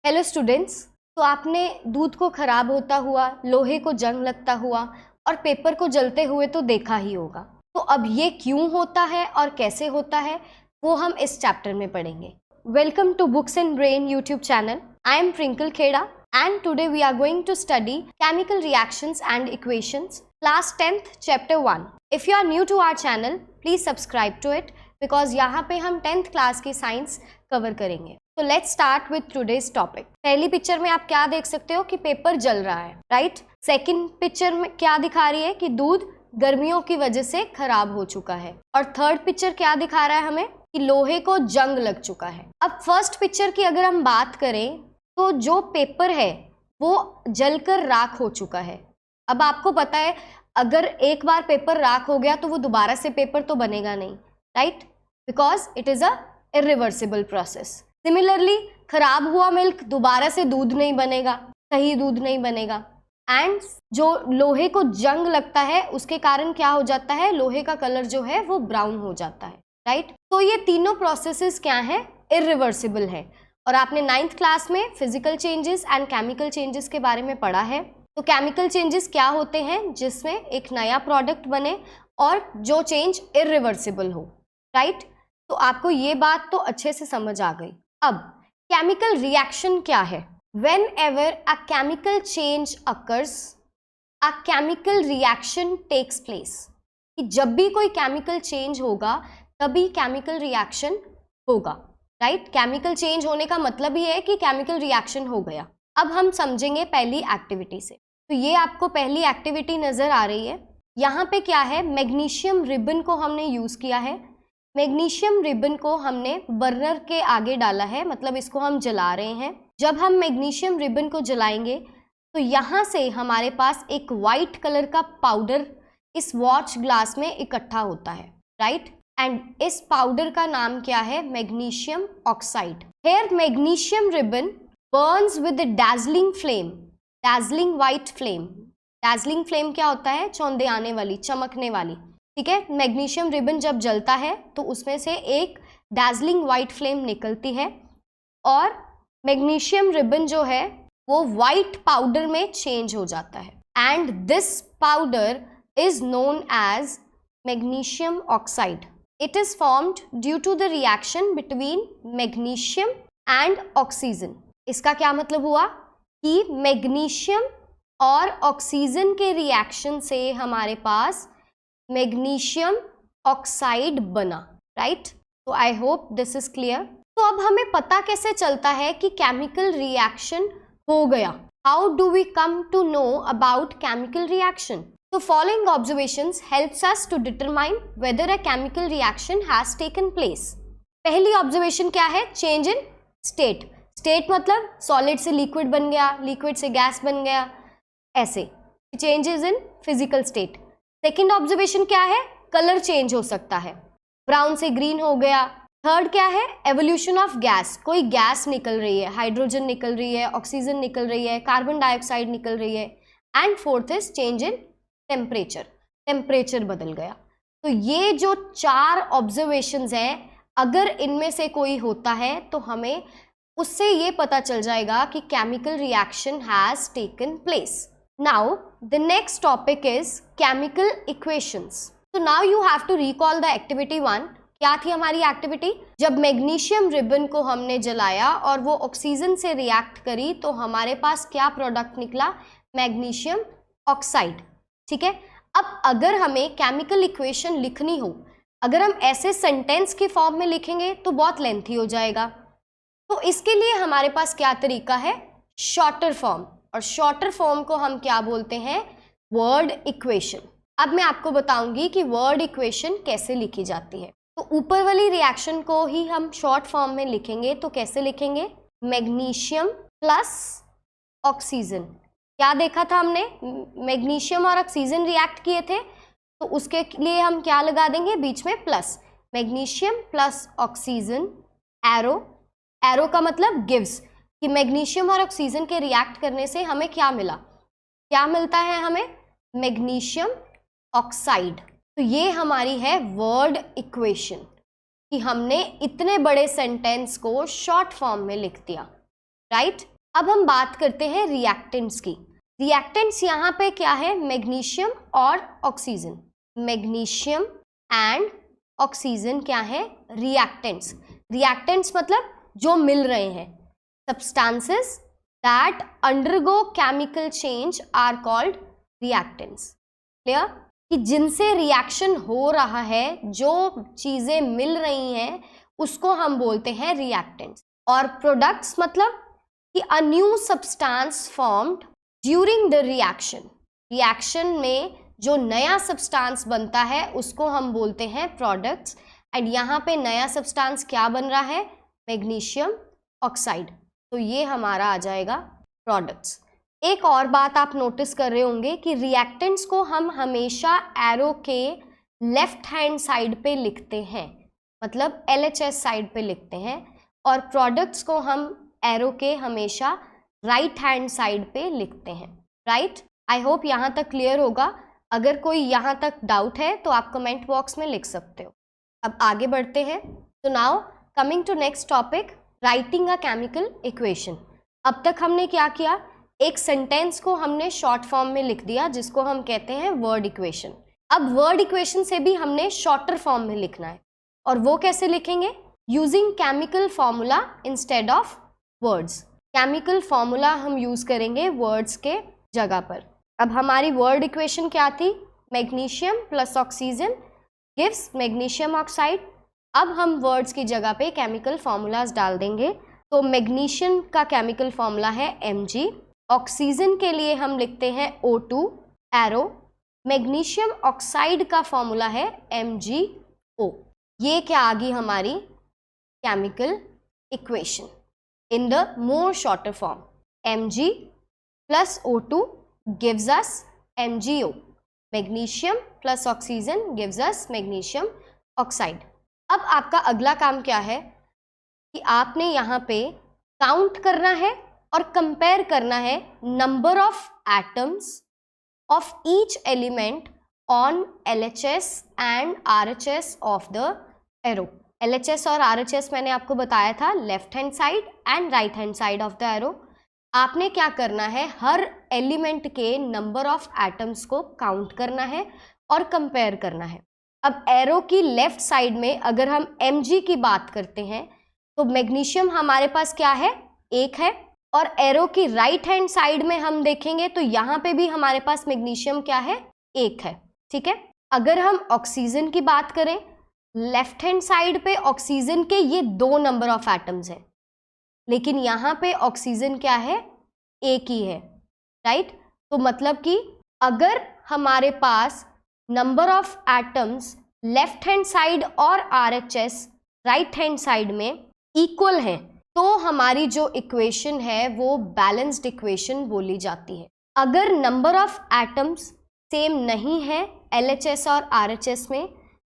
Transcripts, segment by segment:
Hello students, तो आपने दूध को खराब होता हुआ, लोहे को जंग लगता हुआ और पेपर को जलते हुए तो देखा ही होगा। तो अब ये क्यों होता है और कैसे होता है वो हम इस चैप्टर में पढ़ेंगे। Welcome to books and brain YouTube channel. I am Twinkle Khera and today we are going to study chemical reactions and equations, class 10th chapter 1. If you are new to our channel, please subscribe to it because यहाँ पे हम 10th class की science cover करेंगे। तो let's start with today's topic. पहली picture में आप क्या देख सकते हो कि पेपर जल रहा है, राइट। सेकंड पिक्चर में क्या दिखा रही है कि दूध गर्मियों की वजह से खराब हो चुका है। और थर्ड पिक्चर क्या दिखा रहा है हमें कि लोहे को जंग लग चुका है। अब फर्स्ट पिक्चर की अगर हम बात करें तो जो पेपर है वो जलकर राख हो चुका है। अब आपको पता है अगर एक बार पेपर राख हो गया तो वो दोबारा से पेपर तो बनेगा नहीं, right, because it is a irreversible process. Similarly खराब हुआ मिल्क दोबारा से दूध नहीं बनेगा, सही दूध नहीं बनेगा। एंड जो लोहे को जंग लगता है उसके कारण क्या हो जाता है, लोहे का कलर जो है वो ब्राउन हो जाता है, राइट। तो ये तीनों प्रोसेसेस क्या हैं, इरिवर्सिबल है। और आपने 9th क्लास में physical changes and chemical changes के बारे में पढ़ा है। तो केमिकल चेंजेस क्या होते हैं, जिसमें एक नया प्रोडक्ट बने और जो चेंज इरिवर्सिबल हो, राइट। तो आपको ये बात तो अच्छे से समझ आ गई। अब केमिकल रिएक्शन क्या है? Whenever a chemical change occurs, a chemical reaction takes place. कि जब भी कोई केमिकल चेंज होगा तभी केमिकल रिएक्शन होगा, राइट। केमिकल चेंज होने का मतलब ही है कि केमिकल रिएक्शन हो गया। अब हम समझेंगे पहली एक्टिविटी से। तो ये आपको पहली एक्टिविटी नजर आ रही है। यहाँ पे क्या है, मैग्नीशियम रिबन को हमने यूज किया है। मैग्नीशियम रिबन को हमने बर्नर के आगे डाला है, मतलब इसको हम जला रहे हैं। जब हम मैग्नीशियम रिबन को जलाएंगे तो यहाँ से हमारे पास एक वाइट कलर का पाउडर इस वॉच ग्लास में इकट्ठा होता है, राइट। एंड इस पाउडर का नाम क्या है, magnesium oxide. Here magnesium ribbon burns with dazzling flame, dazzling white flame. dazzling flame क्या होता है, चौंधियाने वाली, चमकने वाली, ठीक है। मैग्नीशियम रिबन जब जलता है तो उसमें से एक dazzling व्हाइट फ्लेम निकलती है और मैग्नीशियम रिबन जो है वो व्हाइट पाउडर में चेंज हो जाता है। And this powder is known as magnesium oxide. It is formed due to the reaction between magnesium and oxygen. इसका क्या मतलब हुआ कि मैग्नीशियम और ऑक्सीजन के रिएक्शन से हमारे पास मैग्नीशियम ऑक्साइड बना, राइट। तो I hope this is clear. तो अब हमें पता कैसे चलता है कि केमिकल रिएक्शन हो गया? How do we come to know about chemical reaction? The following observations helps us to determine whether a chemical reaction has taken place. पहली ऑब्जर्वेशन क्या है, चेंज इन स्टेट। स्टेट मतलब सॉलिड से liquid बन गया, liquid से gas बन गया, ऐसे changes in physical state. Second observation क्या है, कलर चेंज हो सकता है, ब्राउन से ग्रीन हो गया। थर्ड क्या है, एवोल्यूशन ऑफ गैस, कोई गैस निकल रही है, हाइड्रोजन निकल रही है, ऑक्सीजन निकल रही है, कार्बन डाइऑक्साइड निकल रही है। And fourth is change in temperature, temperature बदल गया। तो ये जो 4 ऑब्जर्वेशंस हैं, अगर इनमें से कोई होता है तो हमें उससे ये पता चल जाएगा कि chemical reaction has taken place. Now the next topic is chemical equations. तो now you have to recall the activity 1। क्या थी हमारी एक्टिविटी? जब मैग्नीशियम रिबन को हमने जलाया और वो ऑक्सीजन से रिएक्ट करी तो हमारे पास क्या प्रोडक्ट निकला, मैग्नीशियम ऑक्साइड, ठीक है। अब अगर हमें केमिकल इक्वेशन लिखनी हो, अगर हम ऐसे सेंटेंस के फॉर्म में लिखेंगे तो बहुत लेंथी हो जाएगा। तो इसके लिए हमारे पास क्या तरीका है, शॉर्टर फॉर्म। और शॉर्टर फॉर्म को हम क्या बोलते हैं, वर्ड इक्वेशन। अब मैं आपको बताऊंगी कि वर्ड इक्वेशन कैसे लिखी जाती है। तो ऊपर वाली रिएक्शन को ही हम शॉर्ट फॉर्म में लिखेंगे तो कैसे लिखेंगे, मैग्नीशियम प्लस ऑक्सीजन। क्या देखा था हमने, मैग्नीशियम और ऑक्सीजन रिएक्ट किए थे, तो उसके लिए हम क्या लगा देंगे, बीच में plus, magnesium plus oxygen, arrow. Arrow का मतलब गिव्स, कि मैग्नीशियम और ऑक्सीजन के रिएक्ट करने से हमें क्या मिला, क्या मिलता है हमें, मैग्नीशियम ऑक्साइड। तो ये हमारी है वर्ड इक्वेशन, कि हमने इतने बड़े सेंटेंस को शॉर्ट फॉर्म में लिख दिया, राइट। अब हम बात करते हैं रिएक्टेंट्स की। रिएक्टेंट्स यहाँ पे क्या है, मैग्नीशियम और ऑक्सीजन। मैग्नीशियम एंड ऑक्सीजन क्या है, रिएक्टेंट्स। रिएक्टेंट्स मतलब जो मिल रहे हैं, substances that undergo chemical change are called reactants. Clear, कि जिनसे रिएक्शन हो रहा है, जो चीजें मिल रही हैं, उसको हम बोलते हैं रिएक्टेंट्स। और प्रोडक्ट्स मतलब कि a new substance formed during the reaction. Reaction में जो नया सब्सटेंस बनता है उसको हम बोलते हैं प्रोडक्ट्स। एंड यहाँ पे नया सब्सटेंस क्या बन रहा है, मैग्नीशियम ऑक्साइड, तो ये हमारा आ जाएगा प्रोडक्ट्स। एक और बात आप नोटिस कर रहे होंगे कि रिएक्टेंट्स को हम हमेशा एरो के लेफ्ट हैंड साइड पे लिखते हैं, मतलब LHS साइड पे लिखते हैं, और प्रोडक्ट्स को हम एरो के हमेशा राइट हैंड साइड पे लिखते हैं। राइट, आई होप यहाँ तक क्लियर होगा। अगर कोई यहाँ तक डाउट है तो आप कमेंट बॉक्स में लिख सकते हो। अब आगे बढ़ते हैं। तो now coming to next topic, writing a chemical equation. अब तक हमने क्या किया, एक सेंटेंस को हमने शॉर्ट फॉर्म में लिख दिया जिसको हम कहते हैं वर्ड इक्वेशन। अब वर्ड इक्वेशन से भी हमने शॉर्टर फॉर्म में लिखना है, और वो कैसे लिखेंगे, using chemical formula instead of words. Chemical formula हम यूज करेंगे वर्ड्स के जगह पर। अब हमारी वर्ड इक्वेशन क्या थी, magnesium plus oxygen gives magnesium oxide. अब हम वर्ड्स की जगह पे केमिकल फॉर्मूलाज डाल देंगे। तो मैग्नीशियम का केमिकल फॉर्मूला है Mg, ऑक्सीजन के लिए हम लिखते हैं O2 एरो, मैग्नीशियम ऑक्साइड का फॉर्मूला है MgO। ये क्या आ गई हमारी chemical equation in the more shorter form. Mg plus O2 gives us MgO. Magnesium plus oxygen gives us magnesium oxide. अब आपका अगला काम क्या है कि आपने यहाँ पे काउंट करना है और कंपेयर करना है number of atoms of each element on LHS and RHS of the arrow. LHS और RHS मैंने आपको बताया था, left hand side and right hand side of the arrow. आपने क्या करना है, हर एलिमेंट के नंबर ऑफ एटम्स को काउंट करना है और कंपेयर करना है। अब एरो की लेफ्ट साइड में अगर हम Mg की बात करते हैं तो मैग्नीशियम हमारे पास क्या है, 1 है, और एरो की राइट हैंड साइड में हम देखेंगे तो यहाँ पे भी हमारे पास मैग्नीशियम क्या है, 1 है। ठीक है, अगर हम ऑक्सीजन की बात करें, लेफ्ट हैंड साइड पे ऑक्सीजन के ये 2 नंबर ऑफ एटम्स हैं, लेकिन यहाँ पे ऑक्सीजन क्या है, 1 ही है। राइट, तो मतलब कि अगर हमारे पास number of atoms left hand side और RHS राइट हैंड साइड में इक्वल हैं तो हमारी जो इक्वेशन है वो बैलेंस्ड इक्वेशन बोली जाती है। अगर नंबर ऑफ एटम्स सेम नहीं है LHS और RHS में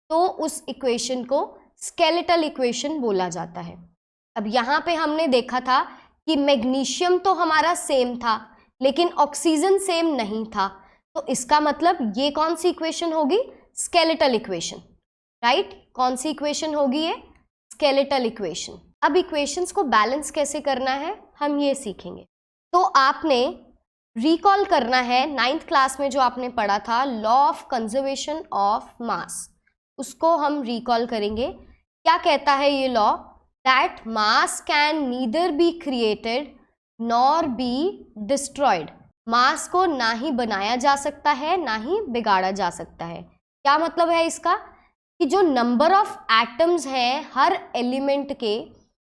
तो उस इक्वेशन को स्केलेटल इक्वेशन बोला जाता है। अब यहाँ पे हमने देखा था कि मैग्नीशियम तो हमारा सेम था लेकिन ऑक्सीजन सेम नहीं था, तो इसका मतलब ये कौन सी इक्वेशन होगी, स्केलेटल इक्वेशन। राइट, कौन सी इक्वेशन होगी ये, स्केलेटल इक्वेशन। अब इक्वेशंस को बैलेंस कैसे करना है हम ये सीखेंगे। तो आपने रिकॉल करना है 9th क्लास में जो आपने पढ़ा था, law of conservation of mass, उसको हम रिकॉल करेंगे। क्या कहता है ये law, that mass can neither be created nor be destroyed. Mass को ना ही बनाया जा सकता है ना ही बिगाड़ा जा सकता है। क्या मतलब है इसका, कि जो नंबर ऑफ एटम्स हैं हर एलिमेंट के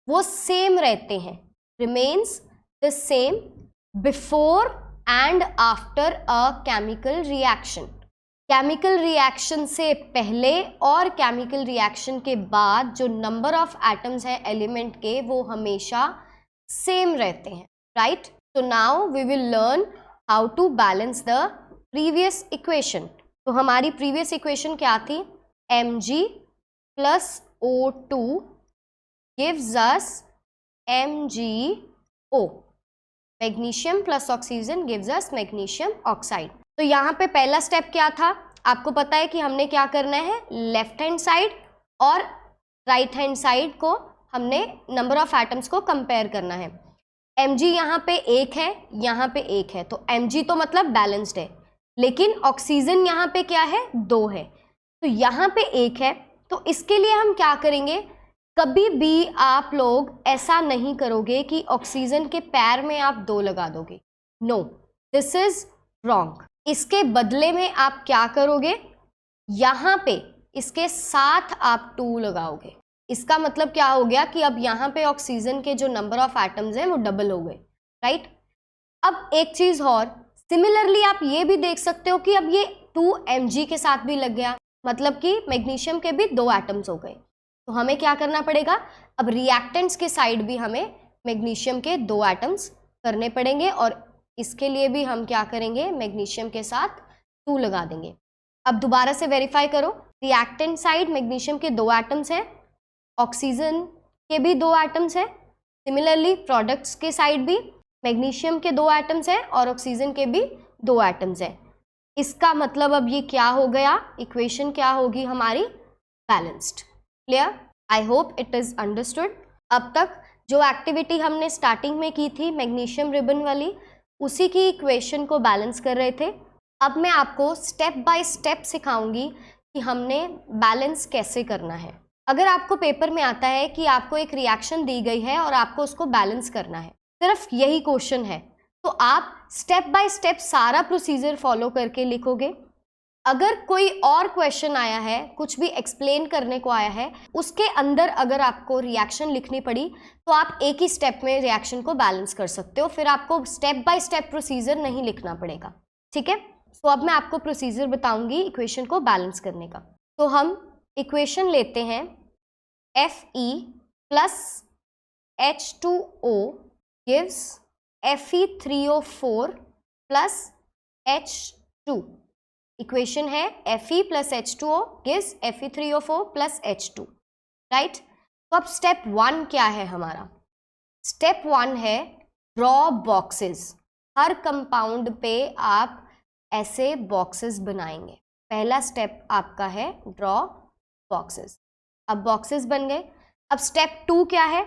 वो सेम रहते हैं, remains the same before and after a chemical reaction. Chemical reaction से पहले और केमिकल रिएक्शन के बाद जो नंबर ऑफ एटम्स हैं एलिमेंट के वो हमेशा सेम रहते हैं। राइट, तो now we will learn how to balance the previous equation. तो हमारी प्रीवियस इक्वेशन क्या थी, Mg plus O2 gives us MgO. Magnesium plus oxygen gives us magnesium oxide. तो यहाँ पे पहला स्टेप क्या था, आपको पता है कि हमने क्या करना है, लेफ्ट हैंड साइड और राइट हैंड साइड को हमने नंबर ऑफ एटम्स को कंपेयर करना है। Mg यहाँ पे एक है, यहाँ पे एक है, तो Mg तो मतलब बैलेंस्ड है, लेकिन ऑक्सीजन यहाँ पे क्या है, 2 है, तो यहाँ पे एक है। तो इसके लिए हम क्या करेंगे, कभी भी आप लोग ऐसा नहीं करोगे कि ऑक्सीजन के पैर में आप 2 लगा दोगे, नो, दिस इज रॉन्ग। इसके बदले में आप क्या करोगे, यहाँ पे इसके साथ आप 2 लगाओगे। इसका मतलब क्या हो गया कि अब यहाँ पे ऑक्सीजन के जो नंबर ऑफ एटम्स हैं वो डबल हो गए, राइट। अब एक चीज और, सिमिलरली आप ये भी देख सकते हो कि अब ये 2Mg के साथ भी लग गया, मतलब कि मैग्नीशियम के भी 2 एटम्स हो गए। तो हमें क्या करना पड़ेगा, अब रिएक्टेंट्स के साइड भी हमें मैग्नीशियम के 2 एटम्स करने पड़ेंगे, और इसके लिए भी हम क्या करेंगे, मैग्नीशियम के साथ 2 लगा देंगे। अब दोबारा से वेरीफाई करो, रिएक्टेंट साइड मैग्नीशियम के 2 एटम्स हैं, ऑक्सीजन के भी 2 एटम्स हैं, सिमिलरली प्रोडक्ट्स के साइड भी मैग्नीशियम के 2 एटम्स हैं और ऑक्सीजन के भी 2 एटम्स हैं। इसका मतलब अब ये क्या हो गया, इक्वेशन क्या होगी हमारी, balanced. Clear, I hope it is understood. अब तक जो एक्टिविटी हमने स्टार्टिंग में की थी मैग्नीशियम रिबन वाली, उसी की इक्वेशन को बैलेंस कर रहे थे। अब मैं आपको स्टेप बाय स्टेप सिखाऊंगी कि हमने बैलेंस कैसे करना है। अगर आपको पेपर में आता है कि आपको एक रिएक्शन दी गई है और आपको उसको बैलेंस करना है, सिर्फ यही क्वेश्चन है, तो आप स्टेप बाय स्टेप सारा प्रोसीजर फॉलो करके लिखोगे। अगर कोई और क्वेश्चन आया है, कुछ भी एक्सप्लेन करने को आया है, उसके अंदर अगर आपको रिएक्शन लिखनी पड़ी, तो आप एक ही स्टेप में रिएक्शन को बैलेंस कर सकते हो, फिर आपको स्टेप बाय स्टेप प्रोसीजर नहीं लिखना पड़ेगा, ठीक है। तो अब मैं आपको प्रोसीजर बताऊंगी इक्वेशन को बैलेंस करने का। तो हम इक्वेशन लेते हैं, Fe plus H2O gives Fe3O4 plus H2। Equation है Fe plus H2O gives Fe3O4 plus H2, right. तो अब स्टेप 1 क्या है हमारा, स्टेप 1 है ड्रॉ बॉक्सेस। हर कंपाउंड पे आप ऐसे बॉक्सेस बनाएंगे। पहला स्टेप आपका है ड्रॉ बॉक्सेस। अब बॉक्सेस बन गए। अब स्टेप 2 क्या है,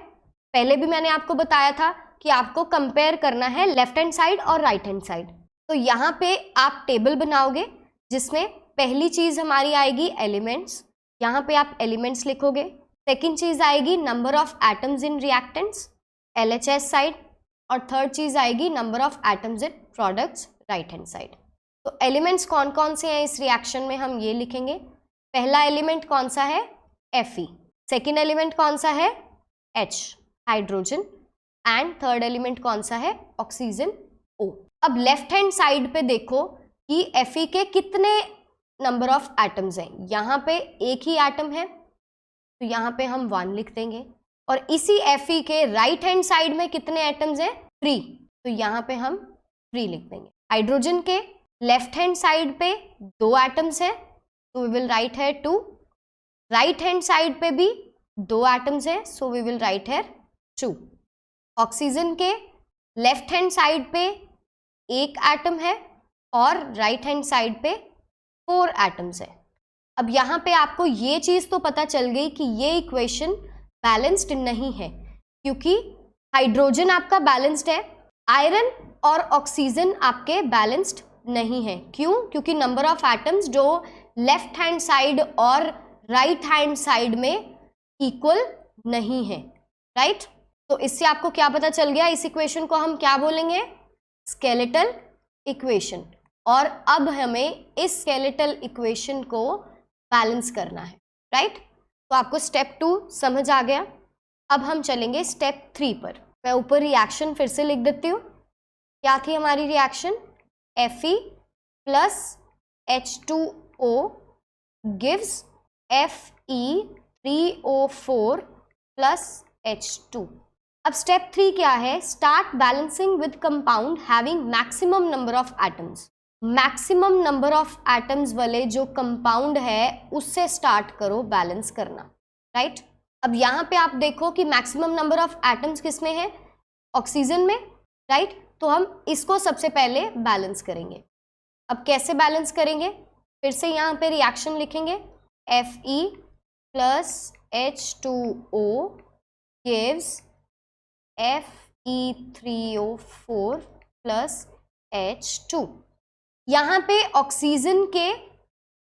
पहले भी मैंने आपको बताया था कि आपको कंपेयर करना है लेफ्ट हैंड साइड और राइट हैंड साइड। तो यहाँ पे आप टेबल बनाओगे जिसमें पहली चीज हमारी आएगी एलिमेंट्स, यहाँ पे आप एलिमेंट्स लिखोगे। सेकेंड चीज आएगी number of atoms in reactants, LHS side, और थर्ड चीज आएगी number of atoms in products, right hand side. तो एलिमेंट्स कौन कौन से हैं इस रिएक्शन में हम ये लिखेंगे। पहला एलिमेंट कौन सा है, Fe। सेकेंड एलिमेंट कौन सा है, H, hydrogen. And third element कौन सा है, ऑक्सीजन, O। अब लेफ्ट हैंड साइड पे देखो कि Fe के कितने नंबर ऑफ एटम्स हैं। यहाँ पे एक ही एटम है, तो यहाँ पे हम 1 लिख देंगे। और इसी Fe के राइट हैंड साइड में कितने एटम्स हैं, 3, तो यहाँ पे हम 3 लिख देंगे। हाइड्रोजन के लेफ्ट हैंड साइड पे 2 एटम्स हैं, तो we will write here 2। Right hand side पे भी 2 एटम्स है, so we will write here 2। Oxygen के लेफ्ट हैंड साइड पे 1 एटम है और राइट हैंड साइड पे 4 एटम्स है। अब यहाँ पे आपको ये चीज तो पता चल गई कि ये इक्वेशन बैलेंस्ड नहीं है, क्योंकि हाइड्रोजन आपका बैलेंस्ड है, आयरन और ऑक्सीजन आपके बैलेंस्ड नहीं है। क्यों, क्योंकि नंबर ऑफ एटम्स जो लेफ्ट हैंड साइड और राइट हैंड साइड में इक्वल नहीं है, राइट। तो इससे आपको क्या पता चल गया, इस इक्वेशन को हम क्या बोलेंगे, स्केलेटल इक्वेशन। और अब हमें इस स्केलेटल इक्वेशन को बैलेंस करना है, राइट। तो आपको स्टेप 2 समझ आ गया। अब हम चलेंगे स्टेप 3 पर। मैं ऊपर रिएक्शन फिर से लिख देती हूँ। क्या थी हमारी reaction, Fe plus H2O gives Fe3O4 plus H2। अब स्टेप 3 क्या है, start balancing with compound having maximum number of atoms. Maximum number of atoms वाले जो कंपाउंड है उससे स्टार्ट करो बैलेंस करना, राइट। अब यहाँ पे आप देखो कि मैक्सिमम नंबर ऑफ एटम्स किस में है, ऑक्सीजन में, राइट। तो हम इसको सबसे पहले बैलेंस करेंगे। अब कैसे बैलेंस करेंगे, फिर से यहाँ पे रिएक्शन लिखेंगे, Fe plus H2O gives E3O4 plus H2। यहाँ पे ऑक्सीजन के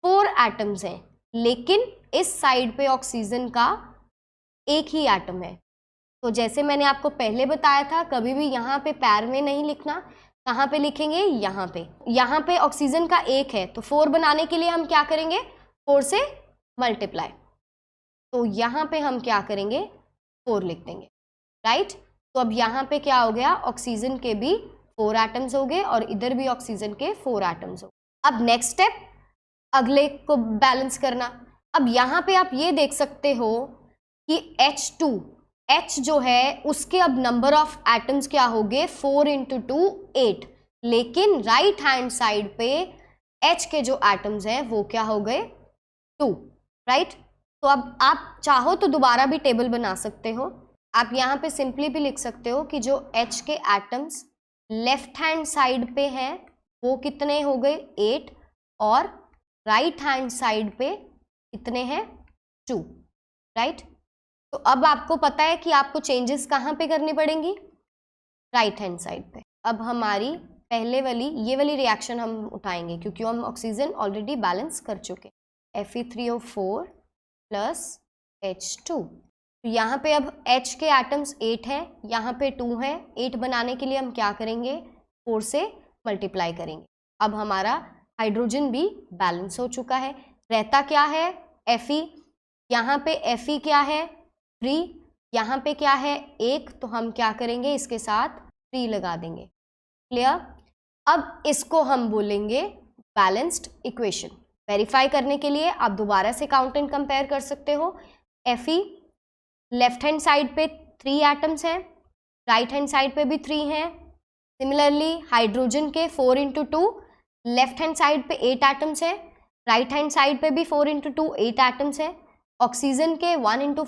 4 एटम्स हैं, लेकिन इस साइड पे ऑक्सीजन का एक ही एटम है। तो जैसे मैंने आपको पहले बताया था, कभी भी यहाँ पे पैर में नहीं लिखना। कहाँ पे लिखेंगे? यहाँ पे। यहाँ पे ऑक्सीजन का एक है, तो 4 बनाने के लिए हम क्या करेंगे? 4 से मल्टीप्लाई। तो यहाँ पे हम क्या करेंगे? 4 लिख देंगे, राइट। तो अब यहाँ पे क्या हो गया? ऑक्सीजन के भी 4 एटम्स हो गए और इधर भी ऑक्सीजन के 4 एटम्स हो गए। अब नेक्स्ट स्टेप, अगले को बैलेंस करना। अब यहाँ पे आप ये देख सकते हो कि H2, H जो है उसके अब नंबर ऑफ एटम्स क्या हो गए? 4 × 2 8। लेकिन राइट हैंड साइड पे H के जो एटम्स हैं वो क्या हो गए? 2, राइट। तो अब आप चाहो तो दोबारा भी टेबल बना सकते हो। आप यहाँ पे सिंपली भी लिख सकते हो कि जो H के एटम्स लेफ्ट हैंड साइड पे हैं वो कितने हो गए? 8, और राइट हैंड साइड पे कितने हैं? 2, राइट। तो अब आपको पता है कि आपको चेंजेस कहाँ पे करनी पड़ेंगी? राइट हैंड साइड पे। अब हमारी पहले वाली ये वाली रिएक्शन हम उठाएंगे क्योंकि हम ऑक्सीजन ऑलरेडी बैलेंस कर चुके। Fe3O4 plus H2। तो यहाँ पे अब H के एटम्स 8 हैं, यहाँ पे 2 हैं। 8 बनाने के लिए हम क्या करेंगे? 4 से मल्टीप्लाई करेंगे। अब हमारा हाइड्रोजन भी बैलेंस हो चुका है। रहता क्या है? Fe। यहाँ पे Fe क्या है? 3। यहाँ पे क्या है? 1। तो हम क्या करेंगे? इसके साथ 3 लगा देंगे। क्लियर? अब इसको हम बोलेंगे बैलेंस्ड इक्वेशन। वेरीफाई करने के लिए आप दोबारा से काउंट एंड कंपेयर कर सकते हो। Fe लेफ्ट हैंड साइड पे 3 एटम्स हैं, राइट हैंड साइड पे भी 3 हैं। सिमिलरली हाइड्रोजन के 4 × 2 लेफ्ट हैंड साइड पे 8 एटम्स हैं, राइट हैंड साइड पे भी 4 × 2 8 एटम्स हैं। ऑक्सीजन के 1 ×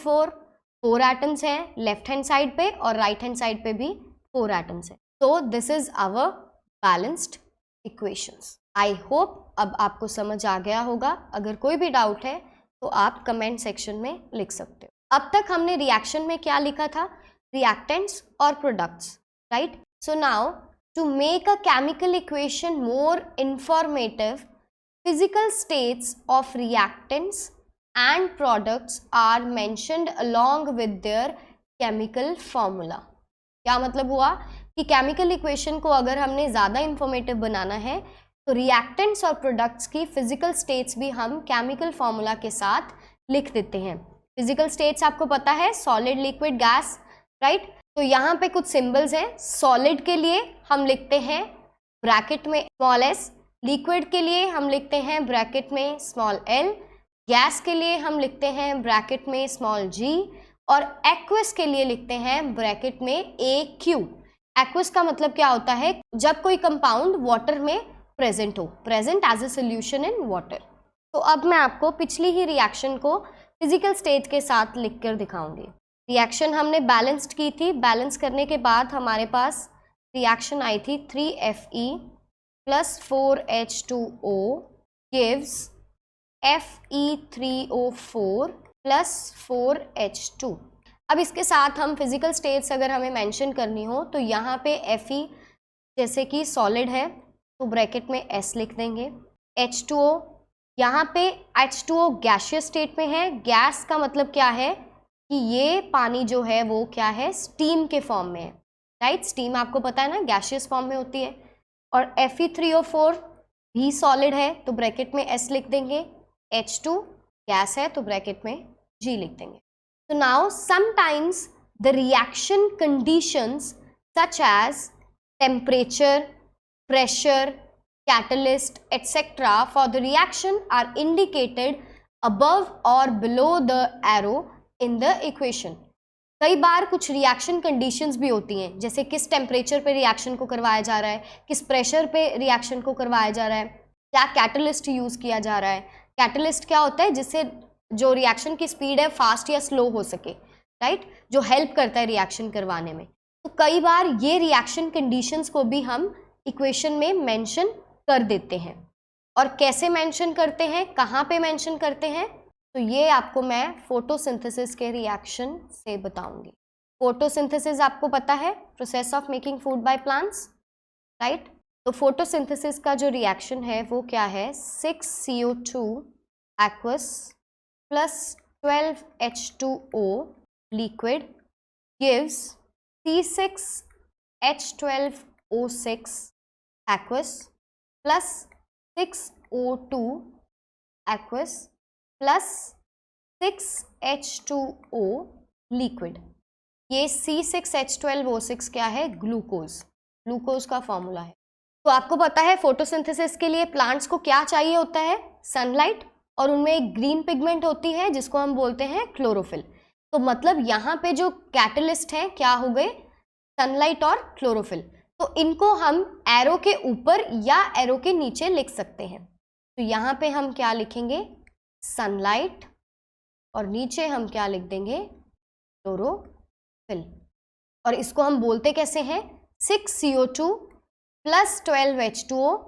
4 एटम्स हैं लेफ्ट हैंड साइड पे, और राइट हैंड साइड पे भी 4 एटम्स हैं। तो this is our balanced equations. I hope अब आपको समझ आ गया होगा। अगर कोई भी डाउट है तो आप कमेंट सेक्शन में लिख सकते हो। अब तक हमने रिएक्शन में क्या लिखा था? रिएक्टेंट्स और products, right. So now to make a chemical equation more informative, physical states of reactants and products are mentioned along with their chemical formula। क्या मतलब हुआ कि केमिकल इक्वेशन को अगर हमने ज़्यादा इंफॉर्मेटिव बनाना है तो रिएक्टेंट्स और प्रोडक्ट्स की फिजिकल स्टेट्स भी हम केमिकल फॉर्मूला के साथ लिख देते हैं। फिजिकल स्टेट्स आपको पता है, सॉलिड, लिक्विड, गैस, राइट। तो यहाँ पे कुछ सिंबल्स हैं। सॉलिड के लिए हम लिखते हैं ब्रैकेट में स्मॉल s, लिक्विड के लिए हम लिखते हैं ब्रैकेट में स्मॉल l, गैस के लिए हम लिखते हैं ब्रैकेट में स्मॉल g, और एक्वस के लिए लिखते हैं ब्रैकेट में AQ। एक्वस का मतलब क्या होता है? जब कोई कंपाउंड वाटर में प्रेजेंट हो, present as a solution in water. तो अब मैं आपको पिछली ही रिएक्शन को फिजिकल स्टेट के साथ लिख कर दिखाऊंगी। रिएक्शन हमने बैलेंस्ड की थी। बैलेंस करने के बाद हमारे पास रिएक्शन आई थी 3Fe plus 4H2O gives Fe3O4 plus 4H2। अब इसके साथ हम फिजिकल स्टेट्स अगर हमें मेंशन करनी हो तो यहाँ पे Fe जैसे कि सॉलिड है तो ब्रैकेट में S लिख देंगे। H2O, यहाँ पे H2O गैसियस स्टेट में है। गैस का मतलब क्या है कि ये पानी जो है वो क्या है? स्टीम के फॉर्म में है, राइट। स्टीम आपको पता है ना, गैसियस फॉर्म में होती है। और Fe3O4 भी सॉलिड है तो ब्रैकेट में S लिख देंगे। H2 गैस है तो ब्रैकेट में G लिख देंगे। So now sometimes the reaction conditions such as temperature, pressure, catalyst, etc. for the reaction are indicated above or below the arrow in the equation। कई बार कुछ रिएक्शन कंडीशंस भी होती हैं, जैसे किस टेम्परेचर पे रिएक्शन को करवाया जा रहा है, किस प्रेशर पे रिएक्शन को करवाया जा रहा है, क्या कैटलिस्ट यूज़ किया जा रहा है। कैटलिस्ट क्या होता है? जिससे जो रिएक्शन की स्पीड है फास्ट या स्लो हो सके, राइट, जो हेल्प करता है रिएक्शन करवाने में। तो कई बार ये रिएक्शन कंडीशंस को भी हम इक्वेशन में मेंशन कर देते हैं। और कैसे मेंशन करते हैं, कहाँ पे मेंशन करते हैं, तो ये आपको मैं फोटोसिंथेसिस के रिएक्शन से बताऊंगी। फोटोसिंथेसिस आपको पता है, process of making food by plants, right. तो फोटोसिंथेसिस का जो रिएक्शन है वो क्या है, 6CO2 aqueous plus 12H2O liquid gives C6H12O6 aqueous plus 6O2 aqueous plus 6H2O liquid। ये C6H12O6 क्या है, ग्लूकोज, ग्लूकोज का फॉर्मूला है। तो आपको पता है फोटोसिंथेसिस के लिए प्लांट्स को क्या चाहिए होता है, सनलाइट, और उनमें एक ग्रीन पिगमेंट होती है जिसको हम बोलते हैं क्लोरोफिल। तो मतलब यहाँ पे जो कैटलिस्ट है क्या हो गए, सनलाइट और क्लोरोफिल। तो इनको हम एरो के ऊपर या एरो के नीचे लिख सकते हैं। तो यहाँ पे हम क्या लिखेंगे, सनलाइट, और नीचे हम क्या लिख देंगे, क्लोरोफिल। और इसको हम बोलते कैसे हैं, 6CO2 plus 12H2O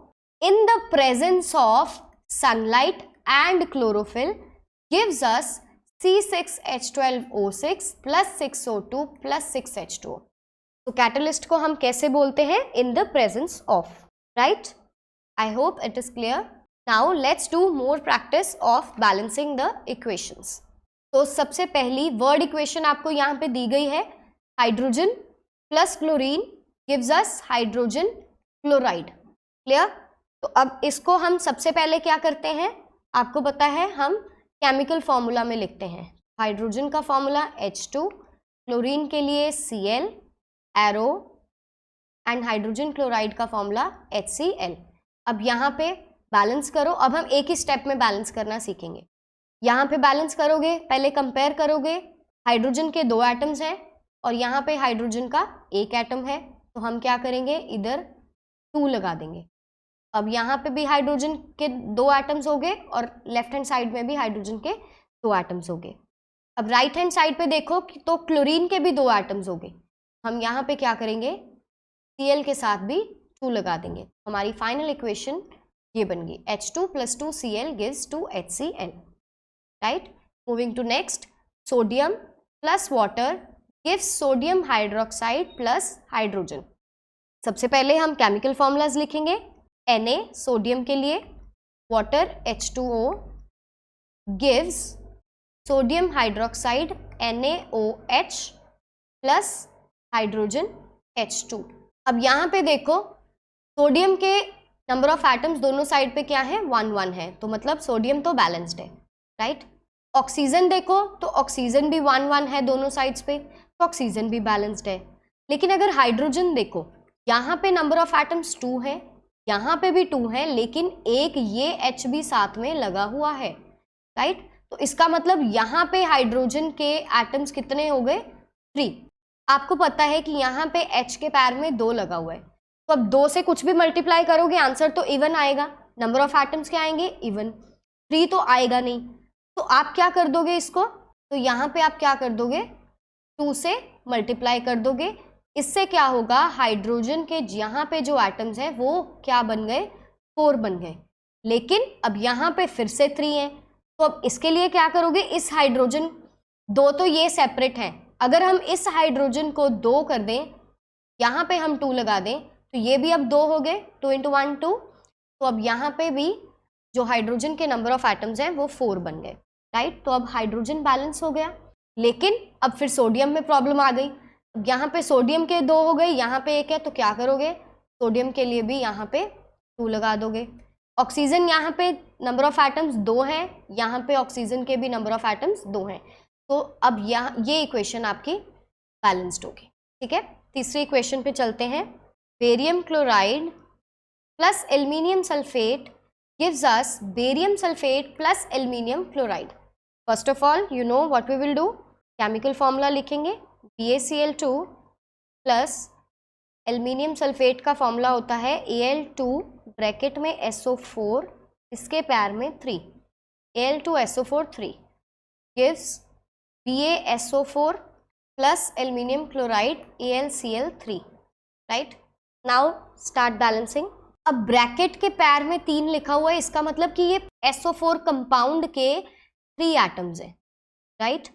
in the presence of sunlight and chlorophyll gives us C6H12O6 plus 6O2 plus 6H2O। तो कैटलिस्ट को हम कैसे बोलते हैं, in the presence of, right? I hope it is clear. Now let's do more practice of balancing the equations. तो सबसे पहली word equation आपको यहाँ पे दी गई है, hydrogen plus chlorine gives us hydrogen chloride, clear. तो अब इसको हम सबसे पहले क्या करते हैं, आपको पता है हम केमिकल फॉर्मूला में लिखते हैं। हाइड्रोजन का फॉर्मूला H2, क्लोरीन के लिए Cl, arrow, and hydrogen chloride का फॉर्मूला HCl। अब यहाँ पे बैलेंस करो। अब हम एक ही स्टेप में बैलेंस करना सीखेंगे। यहाँ पे बैलेंस करोगे, पहले कंपेयर करोगे, हाइड्रोजन के 2 एटम्स हैं और यहाँ पे हाइड्रोजन का 1 एटम है, तो हम क्या करेंगे, इधर 2 लगा देंगे। अब यहाँ पे भी हाइड्रोजन के 2 एटम्स हो गए और लेफ्ट हैंड साइड में भी हाइड्रोजन के 2 एटम्स हो गए। अब राइट हैंड साइड पे देखो तो क्लोरीन के भी 2 एटम्स हो गए। हम यहाँ पे क्या करेंगे, Cl के साथ भी 2 लगा देंगे। हमारी फाइनल इक्वेशन ये बन गई, H2 + 2Cl gives 2HCl, right. Moving to next, sodium plus water gives sodium hydroxide plus hydrogen. सबसे पहले हम केमिकल फॉर्मूलाज लिखेंगे। Na सोडियम के लिए, water H2O gives sodium hydroxide NaOH plus hydrogen H2। अब यहाँ पे देखो सोडियम के नंबर ऑफ एटम्स दोनों साइड पे क्या है, 1 1 है, तो मतलब सोडियम तो बैलेंस्ड है, राइट। ऑक्सीजन देखो तो ऑक्सीजन भी 1 1 है दोनों साइड्स पे, तो ऑक्सीजन भी बैलेंस्ड है। लेकिन अगर हाइड्रोजन देखो, यहाँ पे नंबर ऑफ एटम्स 2 है, यहाँ पे भी 2 है, लेकिन एक ये H भी साथ में लगा हुआ है, राइट। तो इसका मतलब यहाँ पे हाइड्रोजन के एटम्स कितने हो गए, 3। आपको पता है कि यहाँ पे H के पैर में 2 लगा हुआ है, तो अब 2 से कुछ भी मल्टीप्लाई करोगे आंसर तो इवन आएगा। नंबर ऑफ एटम्स क्या आएंगे, इवन, 3 तो आएगा नहीं। तो आप क्या कर दोगे इसको, तो यहाँ पे आप क्या कर दोगे, 2 से मल्टीप्लाई कर दोगे। इससे क्या होगा, हाइड्रोजन के यहाँ पे जो एटम्स हैं वो क्या बन गए, 4 बन गए। लेकिन अब यहाँ पे फिर से 3 है, तो अब इसके लिए क्या करोगे, इस हाइड्रोजन 2 तो ये सेपरेट है, अगर हम इस हाइड्रोजन को 2 कर दें, यहाँ पे हम 2 लगा दें, तो ये भी अब 2 हो गए, 2 × 1 2। तो अब यहाँ पे भी जो हाइड्रोजन के नंबर ऑफ एटम्स हैं वो 4 बन गए, राइट। तो अब हाइड्रोजन बैलेंस हो गया। लेकिन अब फिर सोडियम में प्रॉब्लम आ गई। अब यहाँ पे सोडियम के 2 हो गए, यहाँ पे 1 है, तो क्या करोगे, सोडियम के लिए भी यहाँ पे 2 लगा दोगे। ऑक्सीजन यहाँ पे नंबर ऑफ एटम्स 2 हैं, यहाँ पे ऑक्सीजन के भी नंबर ऑफ एटम्स 2 हैं, तो अब यहाँ ये इक्वेशन आपकी बैलेंस्ड होगी, ठीक है। तीसरी इक्वेशन पे चलते हैं। Barium chloride plus aluminium sulphate gives us barium sulfate plus aluminium chloride. First of all, you know what we will do, chemical formula लिखेंगे, BaCl2 plus aluminium sulfate का फॉर्मूला होता है Al2 ब्रैकेट में SO4, इसके पैर में 3, Al2SO4 3 gives BaSO4 plus aluminium chloride AlCl3, right? Now start balancing. अब bracket के पैर में 3 लिखा हुआ है, इसका मतलब कि ये SO4 कंपाउंड के 3 एटम्स हैं, राइट।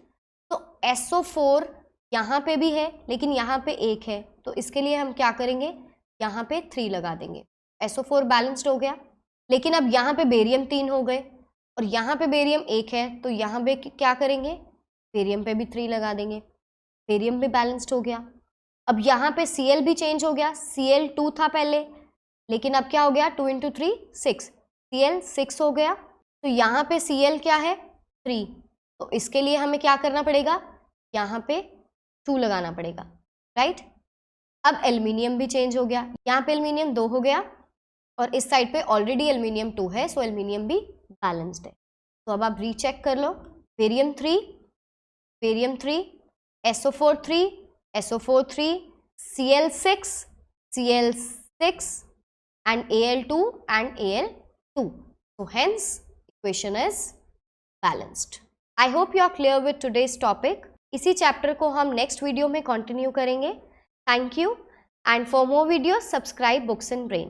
तो SO4 यहाँ पे भी है लेकिन यहाँ पे 1 है, तो इसके लिए हम क्या करेंगे, यहाँ पे 3 लगा देंगे। SO4 बैलेंस्ड हो गया। लेकिन अब यहाँ पे बेरियम 3 हो गए और यहाँ पे बेरियम 1 है, तो यहाँ पे क्या करेंगे, बेरियम पे भी 3 लगा देंगे, बेरियम भी बैलेंस्ड हो गया। अब यहाँ पे Cl भी चेंज हो गया, Cl2 था पहले, लेकिन अब क्या हो गया, 2 × 3 6, Cl 6 हो गया। तो यहाँ पे Cl क्या है, 3, तो इसके लिए हमें क्या करना पड़ेगा, यहाँ पे 2 लगाना पड़ेगा, राइट। अब एल्युमिनियम भी चेंज हो गया, यहाँ पे एल्युमिनियम 2 हो गया और इस साइड पे ऑलरेडी एल्युमिनियम 2 है, सो एल्युमिनियम भी बैलेंस्ड है। तो अब आप रीचेक कर लो, barium 3, barium 3, SO4 3, SO4 3, Cl6, Cl6 and Al2 and Al2. So hence equation is balanced. I hope you are clear with today's topic. इसी चैप्टर को हम नेक्स्ट वीडियो में कंटिन्यू करेंगे। Thank you and for more videos subscribe books and brain.